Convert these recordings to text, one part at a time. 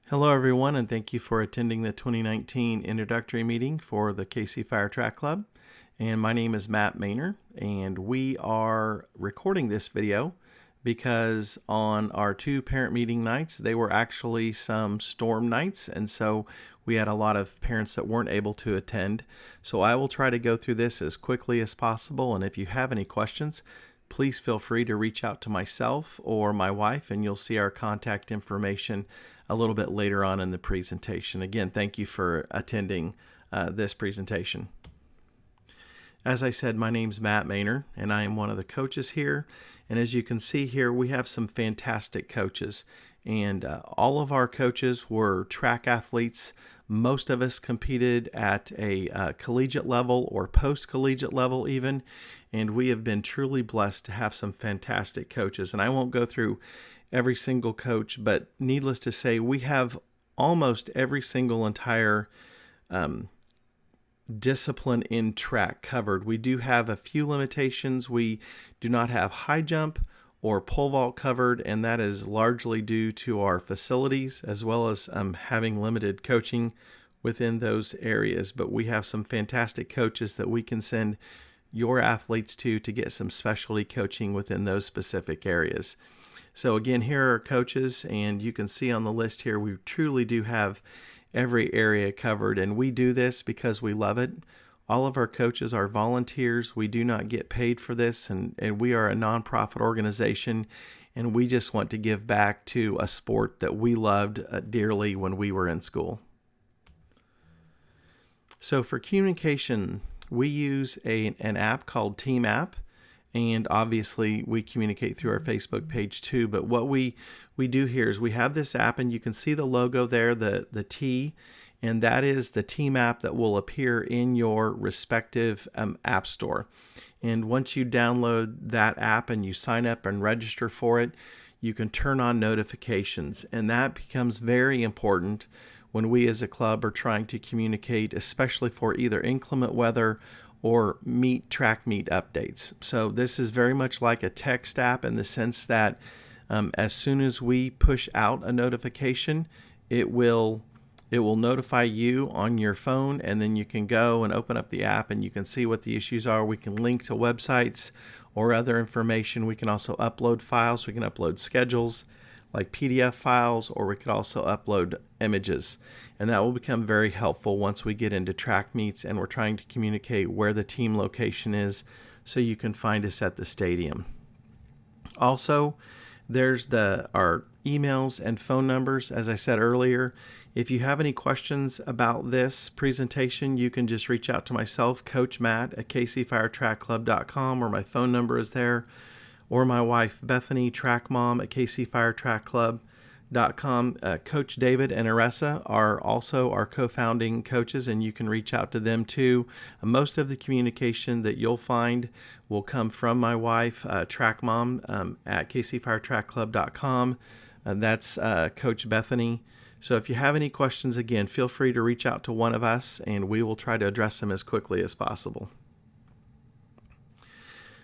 Hello, everyone, and thank you for attending the 2019 introductory meeting for the KC Fire Track Club. And my name is Matt Maynor, and we are recording this video because on our two parent meeting nights, they were actually some storm nights, and so we had a lot of parents that weren't able to attend. So I will try to go through this as quickly as possible, and if you have any questions, please feel free to reach out to myself or my wife, and you'll see our contact information a little bit later on in the presentation. Again, thank you for attending this presentation. As I said, my name's Matt Maynor, and I am one of the coaches here. And as you can see here, we have some fantastic coaches. And all of our coaches were track athletes. Most of us competed at a collegiate level or post-collegiate level even. And we have been truly blessed to have some fantastic coaches. And I won't go through every single coach, but needless to say, we have almost every single entire discipline in track covered. We do have a few limitations. We do not have high jump or pole vault covered, and that is largely due to our facilities as well as having limited coaching within those areas. But we have some fantastic coaches that we can send your athletes to get some specialty coaching within those specific areas. So again, here are coaches, and you can see on the list here, we truly do have every area covered, and we do this because we love it. All of our coaches are volunteers. We do not get paid for this, and we are a nonprofit organization, and we just want to give back to a sport that we loved dearly when we were in school. So for communication, we use an app called Team App. And obviously we communicate through our Facebook page too. But what we do here is we have this app, and you can see the logo there, the T, and that is the Team app that will appear in your respective app store. And once you download that app and you sign up and register for it, you can turn on notifications. And that becomes very important when we as a club are trying to communicate, especially for either inclement weather or track meet updates. So this is very much like a text app in the sense that as soon as we push out a notification, it will notify you on your phone, and then you can go and open up the app and you can see what the issues are. We can link to websites or other information. We can also upload files. We can upload schedules like PDF files, or we could also upload images. And that will become very helpful once we get into track meets and we're trying to communicate where the team location is so you can find us at the stadium. Also, there's our emails and phone numbers. As I said earlier, if you have any questions about this presentation, you can just reach out to myself, Coach Matt at kcfiretrackclub.com, or my phone number is there, or my wife, Bethany, track mom at kcfiretrackclub.com. Coach David and Aressa are also our co-founding coaches, and you can reach out to them too. Most of the communication that you'll find will come from my wife, track mom at kcfiretrackclub.com. That's Coach Bethany. So if you have any questions, again, feel free to reach out to one of us, and we will try to address them as quickly as possible.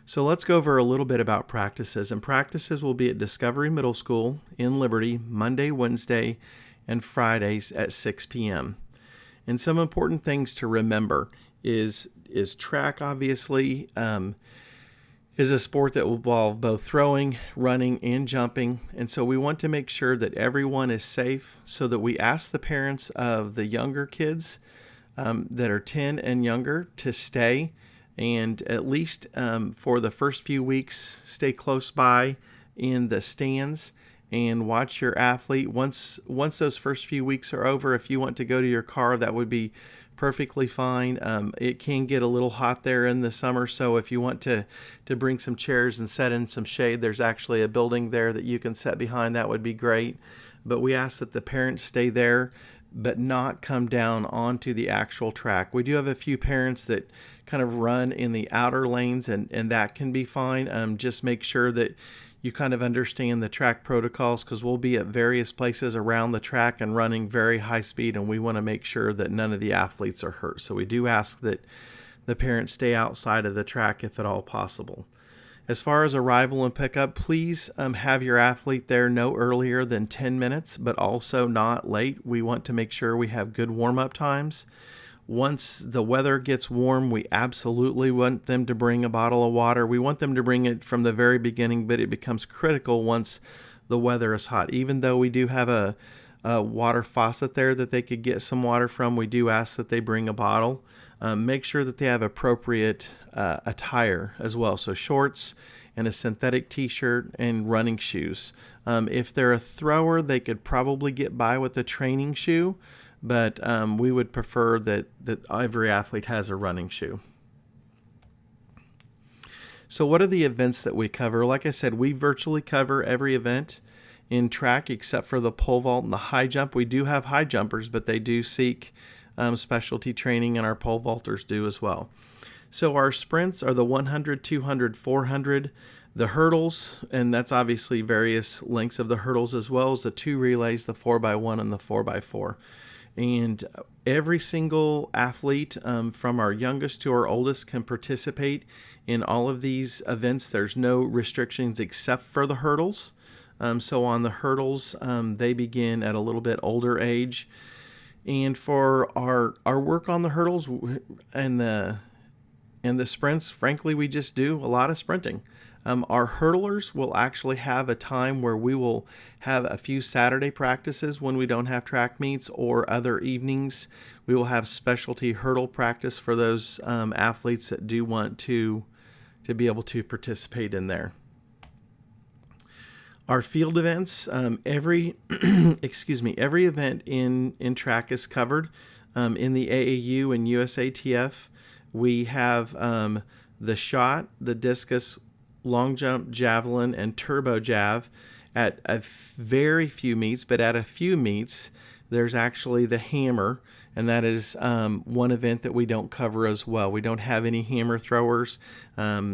So let's go over a little bit about practices. And practices will be at Discovery Middle School in Liberty, Monday, Wednesday, and Fridays at 6 p.m. And some important things to remember is track, obviously, is a sport that will involve both throwing, running, and jumping. And so we want to make sure that everyone is safe, so that we ask the parents of the younger kids that are 10 and younger to stay, and at least for the first few weeks, stay close by in the stands and watch your athlete. Once those first few weeks are over, if you want to go to your car, that would be perfectly fine. It can get a little hot there in the summer, so if you want to bring some chairs and set in some shade, there's actually a building there that you can set behind. That would be great. But we ask that the parents stay there, but not come down onto the actual track. We do have a few parents that kind of run in the outer lanes, and that can be fine. Just make sure that you kind of understand the track protocols, because we'll be at various places around the track and running very high speed, and we want to make sure that none of the athletes are hurt. So we do ask that the parents stay outside of the track if at all possible. As far as arrival and pickup, please have your athlete there no earlier than 10 minutes, but also not late. We want to make sure we have good warm-up times. Once the weather gets warm, we absolutely want them to bring a bottle of water. We want them to bring it from the very beginning, but it becomes critical once the weather is hot. Even though we do have a water faucet there that they could get some water from, we do ask that they bring a bottle. Make sure that they have appropriate attire as well. So shorts and a synthetic t-shirt and running shoes. If they're a thrower, they could probably get by with a training shoe, but we would prefer that every athlete has a running shoe. So what are the events that we cover? Like I said, we virtually cover every event in track except for the pole vault and the high jump. We do have high jumpers, but they do seek specialty training, and our pole vaulters do as well. So our sprints are the 100, 200, 400, the hurdles, and that's obviously various lengths of the hurdles, as well as the 2 relays, the 4x1 and the 4x4. And every single athlete, from our youngest to our oldest, can participate in all of these events. There's no restrictions except for the hurdles. So on the hurdles, they begin at a little bit older age. And for our work on the hurdles and the sprints, frankly, we just do a lot of sprinting. Our hurdlers will actually have a time where we will have a few Saturday practices when we don't have track meets, or other evenings. We will have specialty hurdle practice for those athletes that do want to be able to participate in there. Our field events, every event in track is covered. In the AAU and USATF, we have the shot, the discus, long jump, javelin, and turbo jav at a very few meets, but at a few meets, there's actually the hammer, and that is one event that we don't cover as well. We don't have any hammer throwers,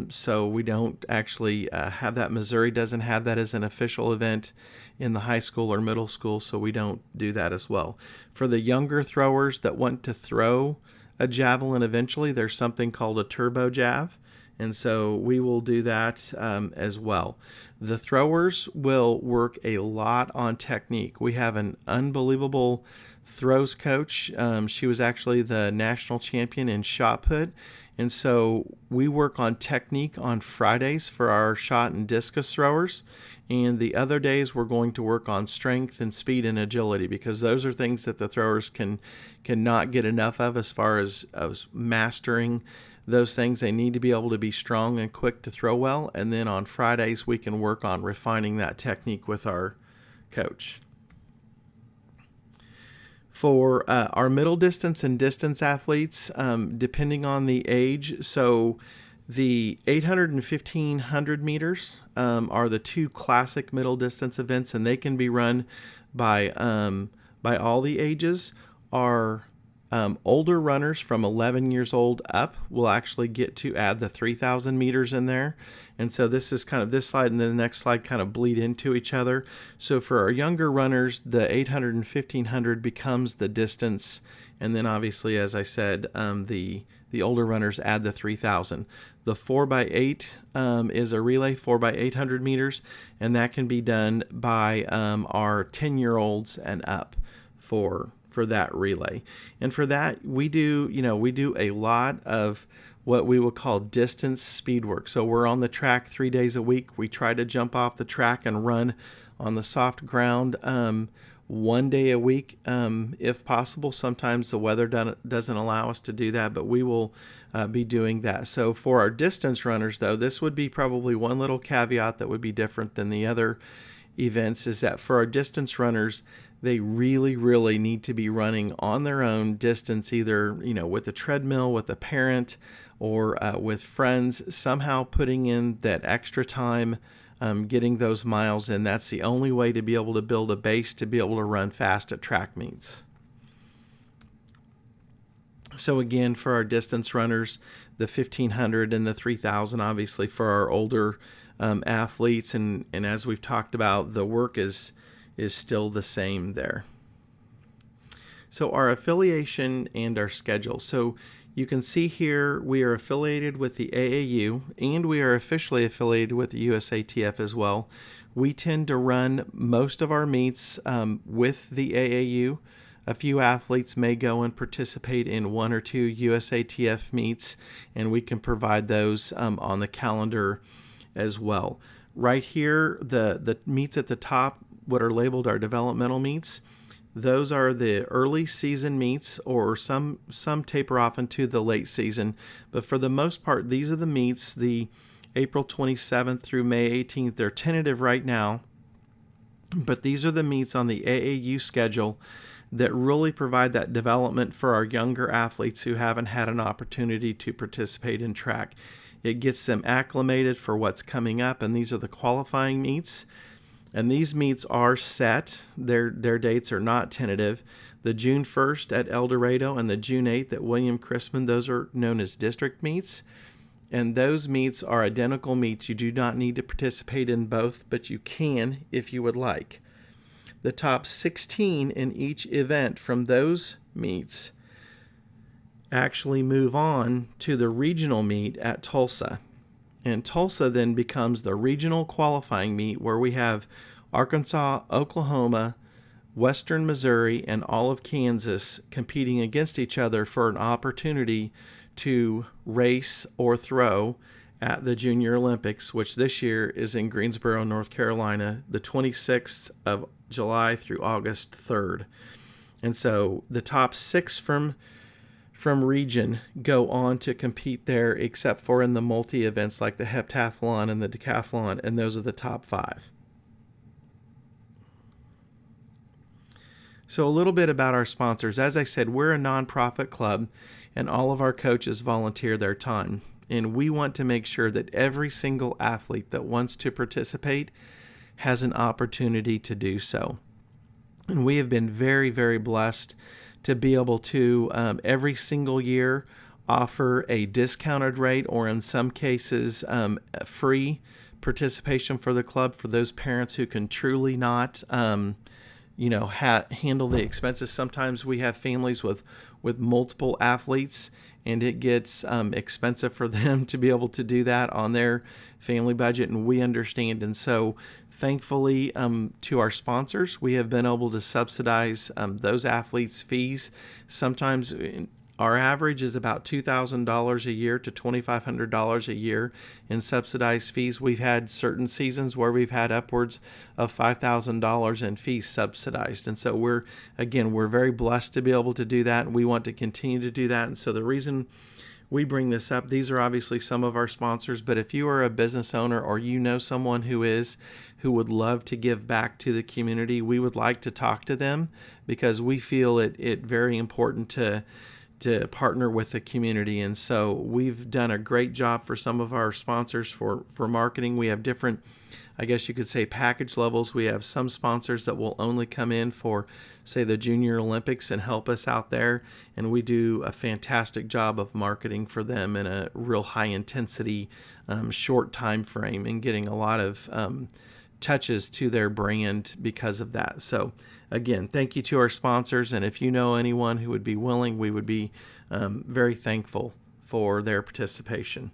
so we don't actually have that. Missouri doesn't have that as an official event in the high school or middle school, so we don't do that as well. For the younger throwers that want to throw a javelin eventually, there's something called a turbo jav, and so we will do that as well. The throwers will work a lot on technique. We have an unbelievable throws coach. She was actually the national champion in shot put, and so we work on technique on Fridays for our shot and discus throwers, and the other days we're going to work on strength and speed and agility, because those are things that the throwers cannot get enough of as far as mastering those things. They need to be able to be strong and quick to throw well, and then on Fridays we can work on refining that technique with our coach. For our middle distance and distance athletes, depending on the age, so the 800 and 1500 meters are the 2 classic middle distance events, and they can be run by all the ages. Our older runners from 11 years old up will actually get to add the 3,000 meters in there. And so this slide and the next slide kind of bleed into each other. So for our younger runners, the 800 and 1500 becomes the distance. And then obviously, as I said, the older runners add the 3,000. The 4x8 is a relay, 4x800 meters, and that can be done by our 10-year-olds and up for that relay. And for that, we do a lot of what we will call distance speed work. So we're on the track 3 days a week. We try to jump off the track and run on the soft ground 1 day a week if possible. Sometimes the weather doesn't allow us to do that, but we will be doing that. So for our distance runners, though, this would be probably one little caveat that would be different than the other events, is that for our distance runners, they really, really need to be running on their own distance, either with a treadmill, with a parent, or with friends, somehow putting in that extra time, getting those miles in. That's the only way to be able to build a base to be able to run fast at track meets. So again, for our distance runners, the 1500 and the 3000, obviously for our older athletes, and as we've talked about, the work is still the same there. So our affiliation and our schedule. So You can see here we are affiliated with the AAU, and we are officially affiliated with the USATF as well. We tend to run most of our meets with the AAU. A few athletes may go and participate in one or two USATF meets, and we can provide those on the calendar as well. Right here, the meets at the top, what are labeled our developmental meets, those are the early season meets, or some taper off into the late season. But for the most part, these are the meets, the April 27th through May 18th. They're tentative right now, but these are the meets on the AAU schedule that really provide that development for our younger athletes who haven't had an opportunity to participate in track. It gets them acclimated for what's coming up, and these are the qualifying meets. And these meets are set. Their dates are not tentative. The June 1st at El Dorado and the June 8th at William Chrisman, those are known as district meets. And those meets are identical meets. You do not need to participate in both, but you can if you would like. The top 16 in each event from those meets actually move on to the regional meet at Tulsa. And Tulsa then becomes the regional qualifying meet, where we have Arkansas, Oklahoma, Western Missouri, and all of Kansas competing against each other for an opportunity to race or throw at the Junior Olympics, which this year is in Greensboro, North Carolina, the 26th of July through August 3rd. And so the top 6 from region go on to compete there, except for in the multi-events like the heptathlon and the decathlon, and those are the top 5. So a little bit about our sponsors. As I said, we're a nonprofit club, and all of our coaches volunteer their time. And we want to make sure that every single athlete that wants to participate has an opportunity to do so. And we have been very, very blessed to be able to every single year offer a discounted rate, or in some cases free participation for the club for those parents who can truly not handle the expenses. Sometimes we have families with multiple athletes, and it gets expensive for them to be able to do that on their family budget, and we understand. And so thankfully to our sponsors, we have been able to subsidize those athletes' fees. Sometimes our average is about $2,000 a year to $2,500 a year in subsidized fees. We've had certain seasons where we've had upwards of $5,000 in fees subsidized. And so we're very blessed to be able to do that, and we want to continue to do that. And so the reason we bring this up, these are obviously some of our sponsors, but if you are a business owner or you know someone who would love to give back to the community, we would like to talk to them, because we feel it very important to partner with the community. And so we've done a great job for some of our sponsors for marketing. We have different, I guess you could say, package levels. We have some sponsors that will only come in for, say, the Junior Olympics and help us out there. And we do a fantastic job of marketing for them in a real high intensity, short time frame, and getting a lot of touches to their brand because of that. So again, thank you to our sponsors, and if you know anyone who would be willing, we would be very thankful for their participation.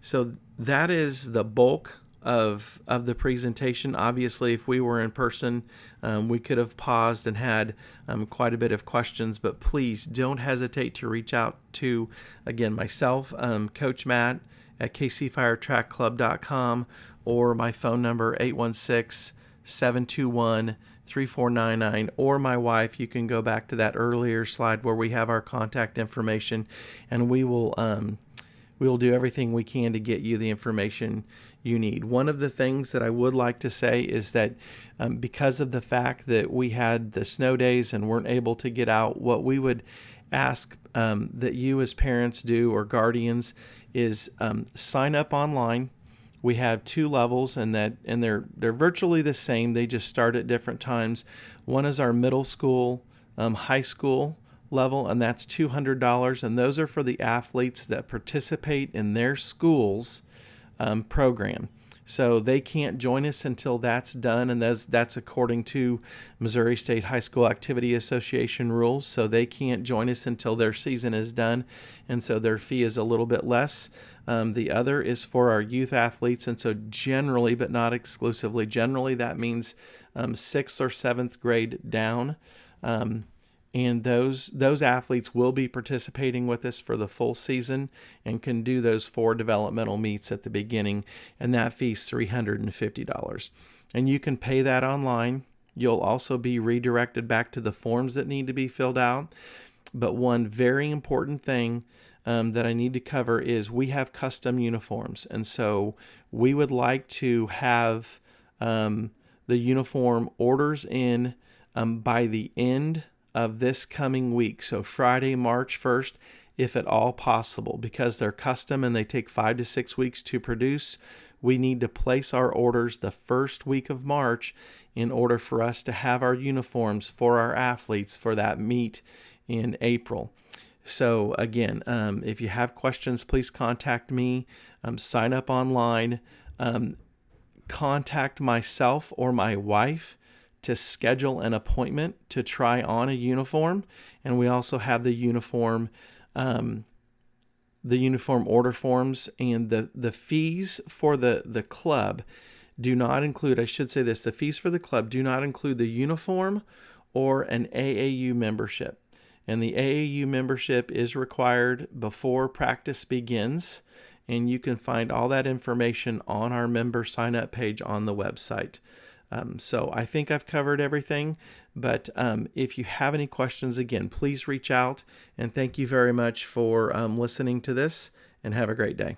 So that is the bulk of the presentation. Obviously, if we were in person, we could have paused and had quite a bit of questions, but please don't hesitate to reach out to, again, myself, Coach Matt at kcfiretrackclub.com, or my phone number, 816-721-3499, or my wife. You can go back to that earlier slide where we have our contact information, and we will do everything we can to get you the information you need. One of the things that I would like to say is that because of the fact that we had the snow days and weren't able to get out, what we would ask that you as parents do, or guardians, is sign up online. We have 2 levels, and they're virtually the same. They just start at different times. One is our middle school, high school level, and that's $200, and those are for the athletes that participate in their school's program. So they can't join us until that's done, and that's according to Missouri State High School Activity Association rules. So they can't join us until their season is done, and so their fee is a little bit less. The other is for our youth athletes, and so generally, but not exclusively, generally that means 6th or 7th grade down. And those athletes will be participating with us for the full season and can do those 4 developmental meets at the beginning, and that fee is $350. And you can pay that online. You'll also be redirected back to the forms that need to be filled out. But one very important thing that I need to cover is we have custom uniforms, and so we would like to have the uniform orders in by the end of this coming week, so Friday, March 1st, if at all possible. Because they're custom and they take 5 to 6 weeks to produce, we need to place our orders the first week of March in order for us to have our uniforms for our athletes for that meet in April. So again, if you have questions, please contact me. Sign up online. Contact myself or my wife to schedule an appointment to try on a uniform. And we also have the uniform order forms, and the fees for the club do not include, I should say this, the fees for the club do not include the uniform or an AAU membership. And the AAU membership is required before practice begins. And you can find all that information on our member sign up page on the website. So I think I've covered everything, but if you have any questions, again, please reach out, and thank you very much for listening to this, and have a great day.